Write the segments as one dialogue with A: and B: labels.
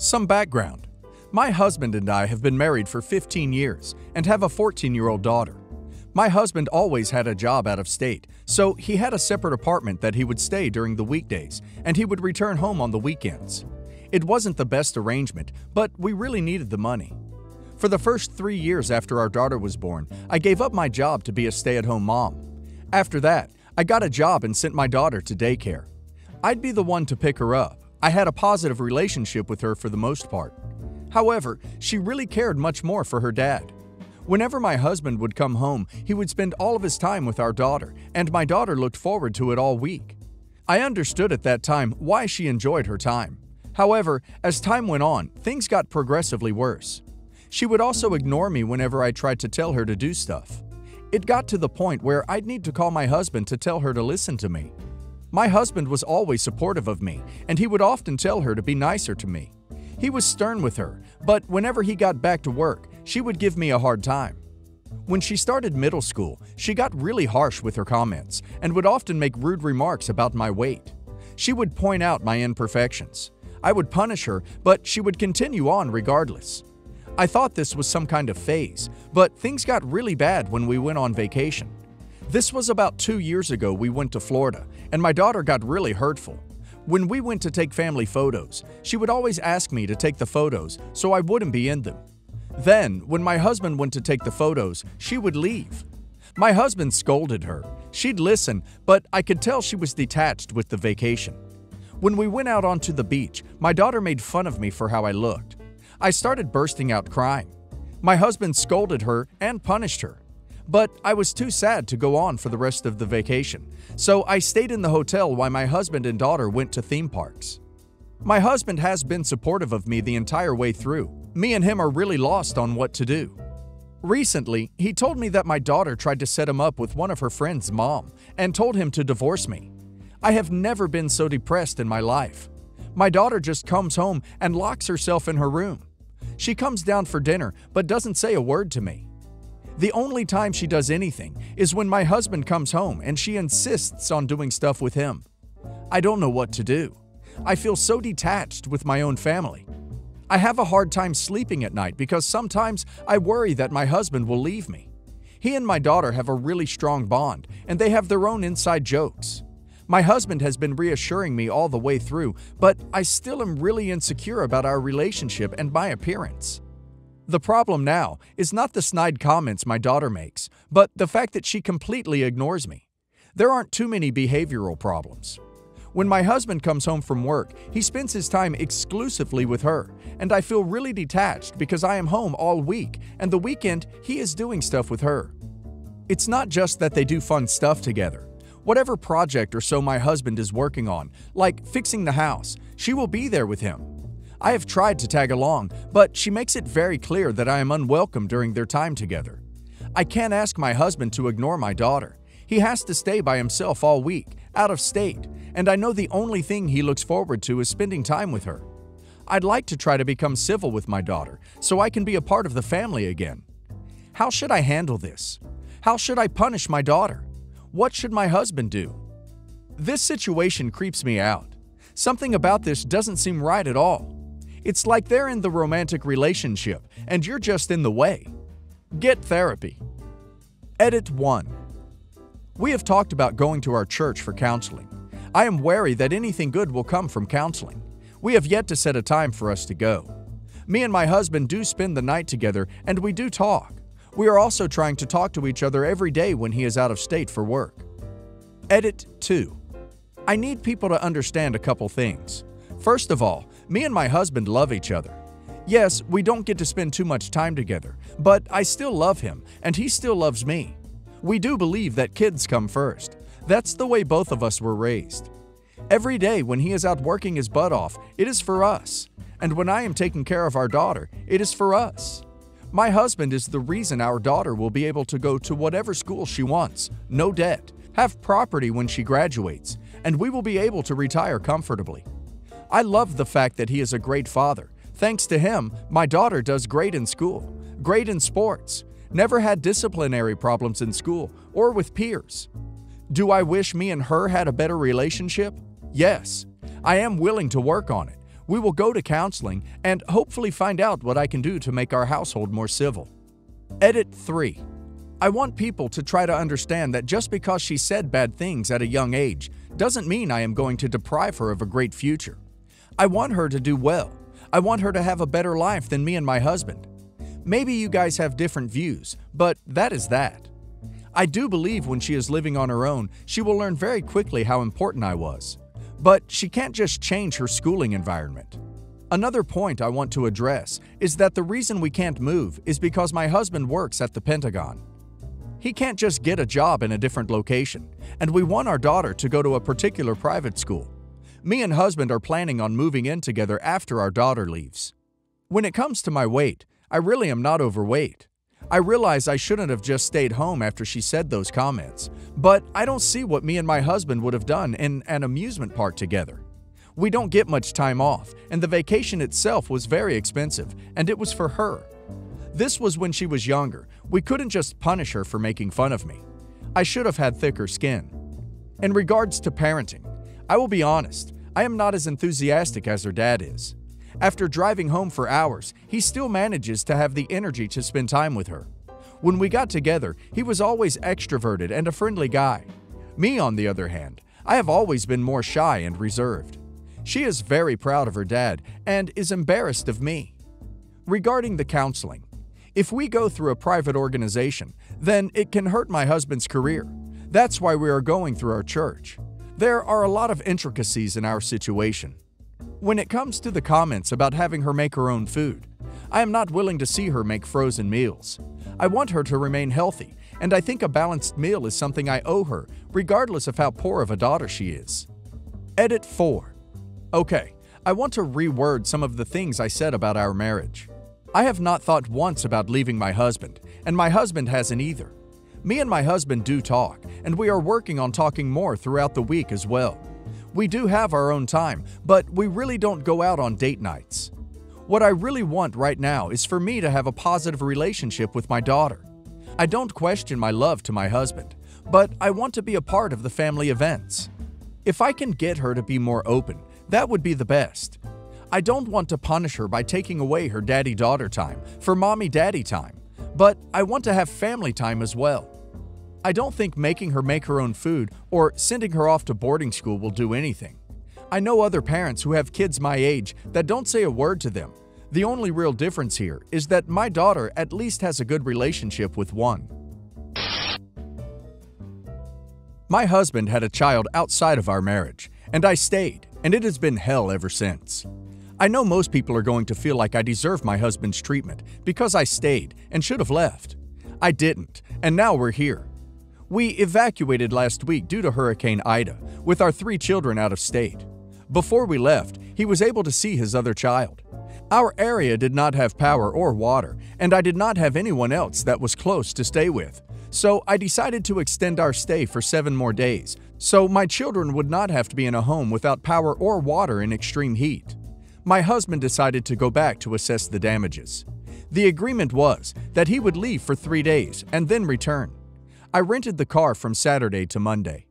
A: Some background. My husband and I have been married for 15 years and have a 14-year-old daughter. My husband always had a job out of state, so he had a separate apartment that he would stay during the weekdays, and he would return home on the weekends. It wasn't the best arrangement, but we really needed the money. For the first 3 years after our daughter was born, I gave up my job to be a stay-at-home mom. After that, I got a job and sent my daughter to daycare. I'd be the one to pick her up. I had a positive relationship with her for the most part. However, she really cared much more for her dad. Whenever my husband would come home, he would spend all of his time with our daughter, and my daughter looked forward to it all week. I understood at that time why she enjoyed her time. However, as time went on, things got progressively worse. She would also ignore me whenever I tried to tell her to do stuff. It got to the point where I'd need to call my husband to tell her to listen to me. My husband was always supportive of me, and he would often tell her to be nicer to me. He was stern with her, but whenever he got back to work, she would give me a hard time. When she started middle school, she got really harsh with her comments and would often make rude remarks about my weight. She would point out my imperfections. I would punish her, but she would continue on regardless. I thought this was some kind of phase, but things got really bad when we went on vacation. This was about 2 years ago. We went to Florida, and my daughter got really hurtful. When we went to take family photos, she would always ask me to take the photos so I wouldn't be in them. Then, when my husband went to take the photos, she would leave. My husband scolded her. She'd listen, but I could tell she was detached with the vacation. When we went out onto the beach, my daughter made fun of me for how I looked. I started bursting out crying. My husband scolded her and punished her. But I was too sad to go on for the rest of the vacation, so I stayed in the hotel while my husband and daughter went to theme parks. My husband has been supportive of me the entire way through. Me and him are really lost on what to do. Recently, he told me that my daughter tried to set him up with one of her friend's mom and told him to divorce me. I have never been so depressed in my life. My daughter just comes home and locks herself in her room. She comes down for dinner but doesn't say a word to me. The only time she does anything is when my husband comes home and she insists on doing stuff with him. I don't know what to do. I feel so detached with my own family. I have a hard time sleeping at night because sometimes I worry that my husband will leave me. He and my daughter have a really strong bond, and they have their own inside jokes. My husband has been reassuring me all the way through, but I still am really insecure about our relationship and my appearance. The problem now is not the snide comments my daughter makes, but the fact that she completely ignores me. There aren't too many behavioral problems. When my husband comes home from work, he spends his time exclusively with her, and I feel really detached because I am home all week, and the weekend he is doing stuff with her. It's not just that they do fun stuff together. Whatever project or so my husband is working on, like fixing the house, she will be there with him. I have tried to tag along, but she makes it very clear that I am unwelcome during their time together. I can't ask my husband to ignore my daughter. He has to stay by himself all week, out of state, and I know the only thing he looks forward to is spending time with her. I'd like to try to become civil with my daughter so I can be a part of the family again. How should I handle this? How should I punish my daughter? What should my husband do? This situation creeps me out. Something about this doesn't seem right at all. It's like they're in the romantic relationship and you're just in the way. Get therapy. Edit 1. We have talked about going to our church for counseling. I am wary that anything good will come from counseling. We have yet to set a time for us to go. Me and my husband do spend the night together and we do talk. We are also trying to talk to each other every day when he is out of state for work. Edit 2. I need people to understand a couple things. First of all, me and my husband love each other. Yes, we don't get to spend too much time together, but I still love him and he still loves me. We do believe that kids come first. That's the way both of us were raised. Every day when he is out working his butt off, it is for us. And when I am taking care of our daughter, it is for us. My husband is the reason our daughter will be able to go to whatever school she wants, no debt, have property when she graduates, and we will be able to retire comfortably. I love the fact that he is a great father. Thanks to him, my daughter does great in school, great in sports, never had disciplinary problems in school or with peers. Do I wish me and her had a better relationship? Yes. I am willing to work on it. We will go to counseling and hopefully find out what I can do to make our household more civil. Edit 3. I want people to try to understand that just because she said bad things at a young age doesn't mean I am going to deprive her of a great future. I want her to do well. I want her to have a better life than me and my husband. Maybe you guys have different views, but that is that. I do believe when she is living on her own, she will learn very quickly how important I was. But she can't just change her schooling environment. Another point I want to address is that the reason we can't move is because my husband works at the Pentagon. He can't just get a job in a different location, and we want our daughter to go to a particular private school. Me and husband are planning on moving in together after our daughter leaves. When it comes to my weight, I really am not overweight. I realize I shouldn't have just stayed home after she said those comments, but I don't see what me and my husband would have done in an amusement park together. We don't get much time off, and the vacation itself was very expensive, and it was for her. This was when she was younger. We couldn't just punish her for making fun of me. I should have had thicker skin. In regards to parenting, I will be honest, I am not as enthusiastic as her dad is. After driving home for hours, he still manages to have the energy to spend time with her. When we got together, he was always extroverted and a friendly guy. Me, on the other hand, I have always been more shy and reserved. She is very proud of her dad and is embarrassed of me. Regarding the counseling, if we go through a private organization, then it can hurt my husband's career. That's why we are going through our church. There are a lot of intricacies in our situation. When it comes to the comments about having her make her own food, I am not willing to see her make frozen meals. I want her to remain healthy, and I think a balanced meal is something I owe her, regardless of how poor of a daughter she is. Edit 4. Okay, I want to reword some of the things I said about our marriage. I have not thought once about leaving my husband, and my husband hasn't either. Me and my husband do talk, and we are working on talking more throughout the week as well. We do have our own time, but we really don't go out on date nights. What I really want right now is for me to have a positive relationship with my daughter. I don't question my love to my husband, but I want to be a part of the family events. If I can get her to be more open, that would be the best. I don't want to punish her by taking away her daddy-daughter time for mommy-daddy time, but I want to have family time as well. I don't think making her make her own food or sending her off to boarding school will do anything. I know other parents who have kids my age that don't say a word to them. The only real difference here is that my daughter at least has a good relationship with one. My husband had a child outside of our marriage, and I stayed, and it has been hell ever since. I know most people are going to feel like I deserve my husband's treatment because I stayed and should have left. I didn't, and now we're here. We evacuated last week due to Hurricane Ida, with our 3 children out of state. Before we left, he was able to see his other child. Our area did not have power or water, and I did not have anyone else that was close to stay with. So I decided to extend our stay for 7 more days, so my children would not have to be in a home without power or water in extreme heat. My husband decided to go back to assess the damages. The agreement was that he would leave for 3 days and then return. I rented the car from Saturday to Monday.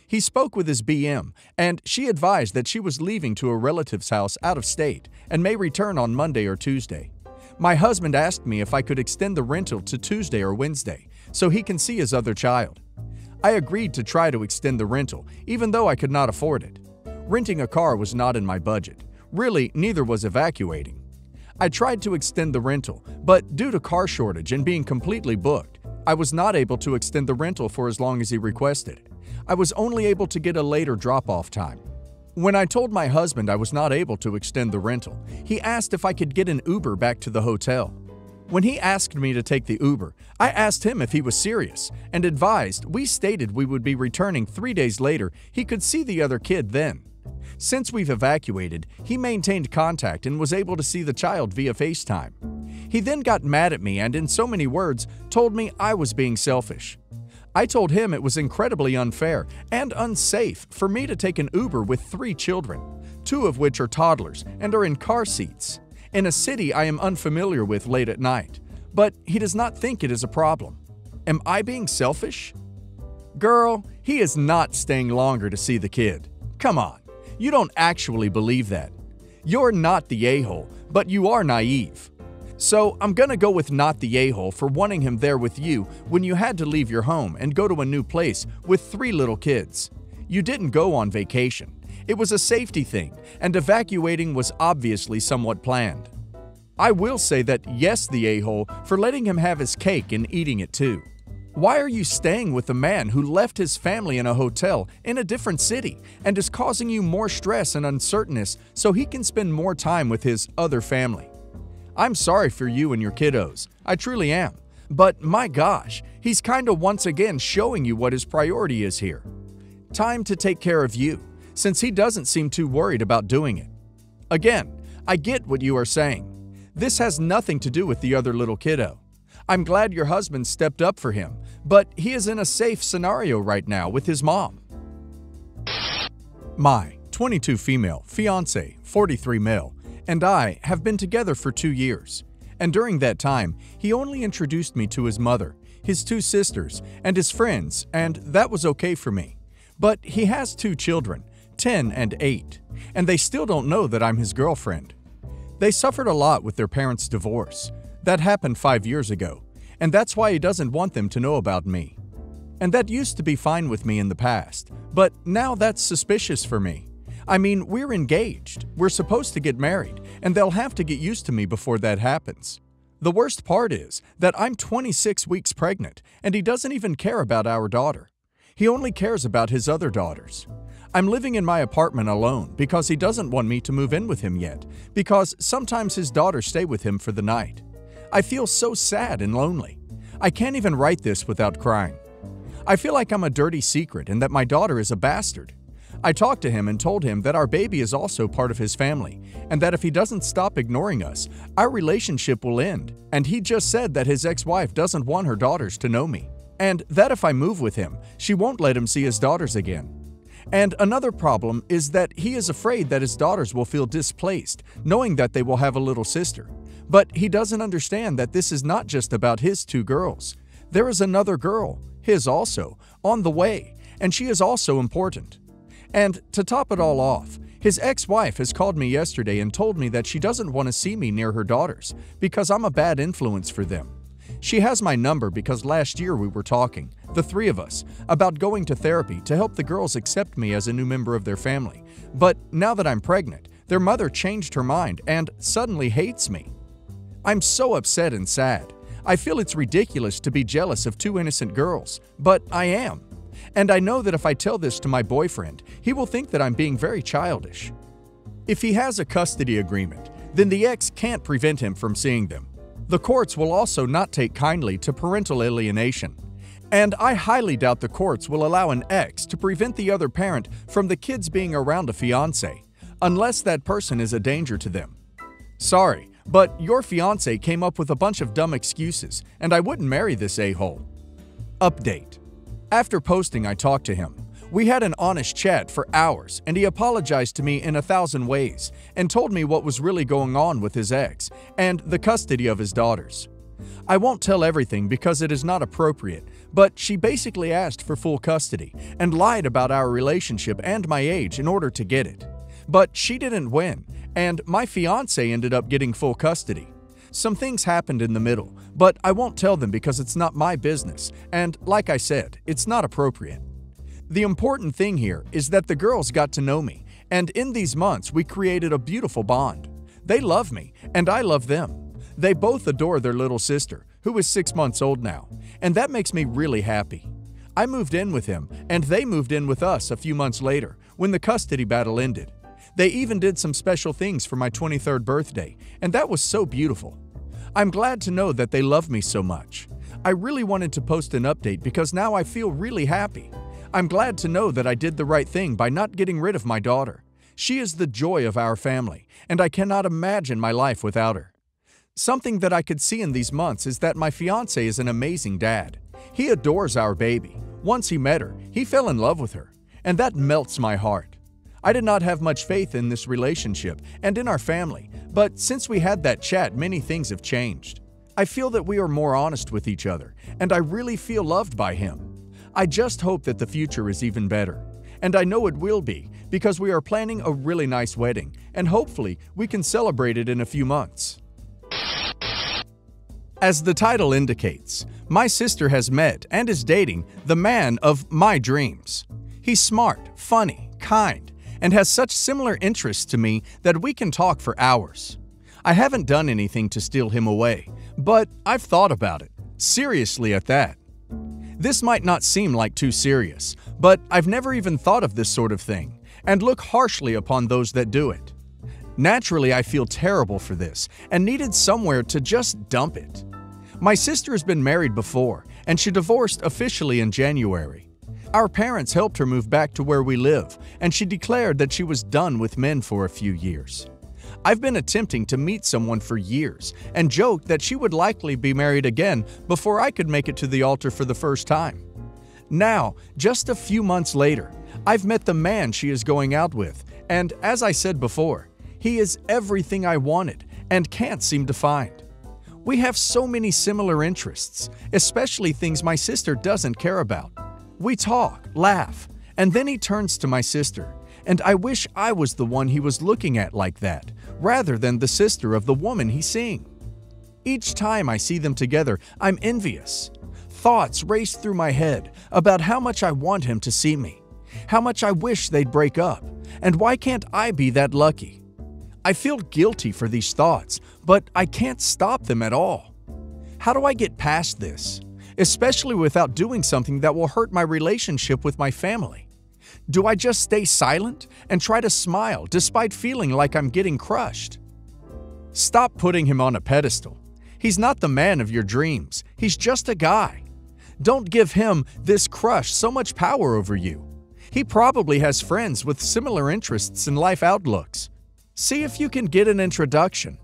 A: He spoke with his BM, and she advised that she was leaving to a relative's house out of state and may return on Monday or Tuesday. My husband asked me if I could extend the rental to Tuesday or Wednesday so he can see his other child. I agreed to try to extend the rental, even though I could not afford it. Renting a car was not in my budget. Really, neither was evacuating. I tried to extend the rental, but due to car shortage and being completely booked, I was not able to extend the rental for as long as he requested. I was only able to get a later drop-off time. When I told my husband I was not able to extend the rental, he asked if I could get an Uber back to the hotel. When he asked me to take the Uber, I asked him if he was serious and advised we stated we would be returning 3 days later. He could see the other kid then. Since we've evacuated, he maintained contact and was able to see the child via FaceTime. He then got mad at me and in so many words told me I was being selfish. I told him it was incredibly unfair and unsafe for me to take an Uber with 3 children, 2 of which are toddlers and are in car seats, in a city I am unfamiliar with late at night. But he does not think it is a problem. Am I being selfish? Girl, he is not staying longer to see the kid. Come on. You don't actually believe that. You're not the a-hole, but you are naive. So I'm gonna go with not the a-hole for wanting him there with you when you had to leave your home and go to a new place with 3 little kids. You didn't go on vacation. It was a safety thing, and evacuating was obviously somewhat planned. I will say that yes, the a-hole for letting him have his cake and eating it too. Why are you staying with a man who left his family in a hotel in a different city and is causing you more stress and uncertainness so he can spend more time with his other family? I'm sorry for you and your kiddos, I truly am. But my gosh, he's kinda once again showing you what his priority is here. Time to take care of you, since he doesn't seem too worried about doing it. Again, I get what you are saying. This has nothing to do with the other little kiddo. I'm glad your husband stepped up for him, but he is in a safe scenario right now with his mom. My 22 female, fiancé, 43 male, and I have been together for 2 years. And during that time, he only introduced me to his mother, his 2 sisters, and his friends, and that was okay for me. But he has 2 children, 10 and 8, and they still don't know that I'm his girlfriend. They suffered a lot with their parents' divorce. That happened 5 years ago, and that's why he doesn't want them to know about me. And that used to be fine with me in the past, but now that's suspicious for me. I mean, we're engaged, we're supposed to get married, and they'll have to get used to me before that happens. The worst part is that I'm 26 weeks pregnant, and he doesn't even care about our daughter. He only cares about his other daughters. I'm living in my apartment alone because he doesn't want me to move in with him yet, because sometimes his daughters stay with him for the night. I feel so sad and lonely. I can't even write this without crying. I feel like I'm a dirty secret and that my daughter is a bastard. I talked to him and told him that our baby is also part of his family, and that if he doesn't stop ignoring us, our relationship will end, and he just said that his ex-wife doesn't want her daughters to know me, and that if I move with him, she won't let him see his daughters again. And another problem is that he is afraid that his daughters will feel displaced, knowing that they will have a little sister. But he doesn't understand that this is not just about his 2 girls. There is another girl, his also, on the way, and she is also important. And to top it all off, his ex-wife has called me yesterday and told me that she doesn't want to see me near her daughters because I'm a bad influence for them. She has my number because last year we were talking, the 3 of us, about going to therapy to help the girls accept me as a new member of their family. But now that I'm pregnant, their mother changed her mind and suddenly hates me. I'm so upset and sad. I feel it's ridiculous to be jealous of 2 innocent girls, but I am. And I know that if I tell this to my boyfriend, he will think that I'm being very childish. If he has a custody agreement, then the ex can't prevent him from seeing them. The courts will also not take kindly to parental alienation. And I highly doubt the courts will allow an ex to prevent the other parent from the kids being around a fiancé, unless that person is a danger to them. Sorry, but your fiancé came up with a bunch of dumb excuses, and I wouldn't marry this a-hole. Update. After posting, I talked to him. We had an honest chat for hours, and he apologized to me in 1,000 ways and told me what was really going on with his ex and the custody of his daughters. I won't tell everything because it is not appropriate, but she basically asked for full custody and lied about our relationship and my age in order to get it. But she didn't win, and my fiancé ended up getting full custody. Some things happened in the middle, but I won't tell them because it's not my business, and like I said, it's not appropriate. The important thing here is that the girls got to know me, and in these months we created a beautiful bond. They love me, and I love them. They both adore their little sister, who is 6 months old now, and that makes me really happy. I moved in with him, and they moved in with us a few months later, when the custody battle ended. They even did some special things for my 23rd birthday, and that was so beautiful. I'm glad to know that they love me so much. I really wanted to post an update because now I feel really happy. I'm glad to know that I did the right thing by not getting rid of my daughter. She is the joy of our family, and I cannot imagine my life without her. Something that I could see in these months is that my fiancé is an amazing dad. He adores our baby. Once he met her, he fell in love with her, and that melts my heart. I did not have much faith in this relationship and in our family, but since we had that chat, many things have changed. I feel that we are more honest with each other, and I really feel loved by him. I just hope that the future is even better. and I know it will be because we are planning a really nice wedding, and hopefully we can celebrate it in a few months. As the title indicates, my sister has met and is dating the man of my dreams. He's smart, funny, kind, and has such similar interests to me that we can talk for hours. I haven't done anything to steal him away, but I've thought about it. Seriously at that. This might not seem like too serious, but I've never even thought of this sort of thing, and look harshly upon those that do it. Naturally, I feel terrible for this, and needed somewhere to just dump it. My sister has been married before, and she divorced officially in January. Our parents helped her move back to where we live, and she declared that she was done with men for a few years. I've been attempting to meet someone for years, and joked that she would likely be married again before I could make it to the altar for the first time. Now, just a few months later, I've met the man she is going out with, and as I said before, he is everything I wanted and can't seem to find. We have so many similar interests, especially things my sister doesn't care about. We talk, laugh, and then he turns to my sister, and I wish I was the one he was looking at like that, rather than the sister of the woman he's seeing. Each time I see them together, I'm envious. Thoughts race through my head about how much I want him to see me, how much I wish they'd break up, and why can't I be that lucky? I feel guilty for these thoughts, but I can't stop them at all. How do I get past this, especially without doing something that will hurt my relationship with my family? Do I just stay silent and try to smile despite feeling like I'm getting crushed? Stop putting him on a pedestal. He's not the man of your dreams. He's just a guy. Don't give him, this crush, so much power over you. He probably has friends with similar interests and life outlooks. See if you can get an introduction.